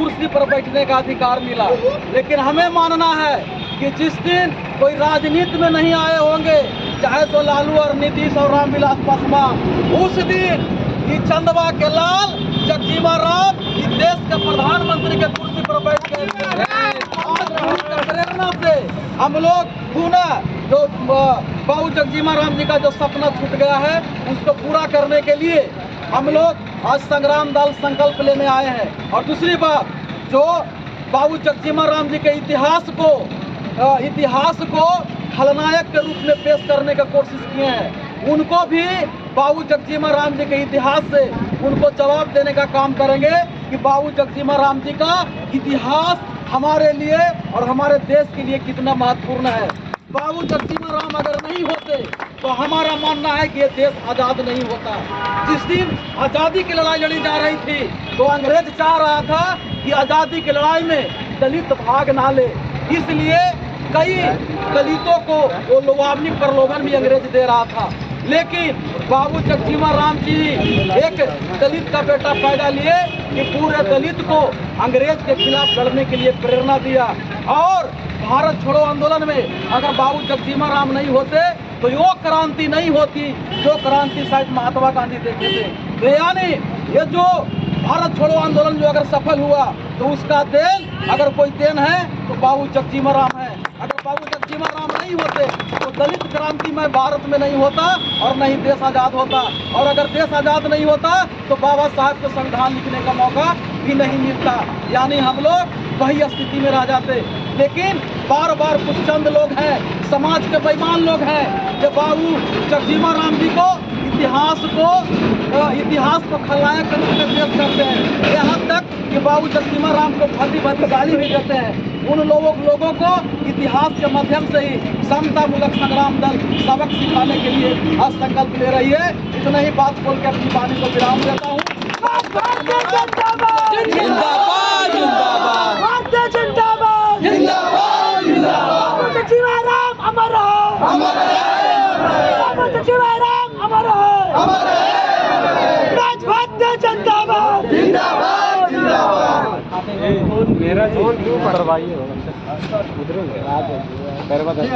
कुर्सी पर बैठने का अधिकार मिला। लेकिन हमें मानना है कि जिस दिन कोई राजनीति में नहीं आए होंगे, चाहे तो लालू और नीतीश और रामविलास पासवान, उस दिन ये चंदवा के लाल जगजीवन राम इस देश के प्रधानमंत्री के कुर्सी पर बैठ गए। आज उनकी प्रेरणा से हम लोग पुनः जो बाबू जगजीवन राम जी का जो सपना छूट गया है उसको पूरा करने के लिए हम लोग आज संग्राम दल संकल्प लेने आए हैं। और दूसरी बात, जो बाबू जगजीवन राम जी के इतिहास को खलनायक के रूप में पेश करने की कोशिश किए हैं, उनको भी बाबू जगजीवन राम जी के इतिहास से उनको जवाब देने का काम करेंगे कि बाबू जगजीवन राम जी का इतिहास हमारे लिए और हमारे देश के लिए कितना महत्वपूर्ण है। बाबू जगजीवन राम अगर नहीं होते तो हमारा मानना है कि ये देश आज़ाद नहीं होता। जिस दिन आज़ादी की लड़ाई लड़ी जा रही थी तो अंग्रेज चाह रहा था कि आज़ादी की लड़ाई में दलित भाग ना ले, इसलिए कई दलितों को वो लोभावनी प्रलोभन भी अंग्रेज दे रहा था। लेकिन बाबू जगजीवन राम जी एक दलित का बेटा पैदा लिए कि पूरे दलित को अंग्रेज के खिलाफ लड़ने के लिए प्रेरणा दिया। और भारत छोड़ो आंदोलन में अगर बाबू जगजीवन राम नहीं होते तो वो क्रांति नहीं होती जो क्रांति शायद महात्मा गांधी देखे थे। तो यानी ये जो भारत छोड़ो आंदोलन जो अगर सफल हुआ तो उसका देन, अगर कोई देन है तो बाबू जगजीवन राम है। अगर बाबू जगजीवन राम नहीं होते तो दलित क्रांति में भारत में नहीं होता और नहीं देश आज़ाद होता। और अगर देश आज़ाद नहीं होता तो बाबा साहब को संविधान लिखने का मौका भी नहीं मिलता, यानी हम लोग वही स्थिति में रह जाते। लेकिन बार बार कुछ चंद लोग हैं, समाज के बेईमान लोग हैं, जो बाबू जगजीवन राम जी को इतिहास को खलनायक के रूप में पेश करते हैं। यहाँ तक कि बाबू जगजीवन राम को भद्दी भद्दी गाली भी देते हैं। उन लोगों को इतिहास के माध्यम से ही समता मूलक संग्राम दल सबक सिखाने के लिए आज संकल्प ले रही है। इतना ही बात बोल के अपनी वाणी को विराम देता हूँ। मेरा जी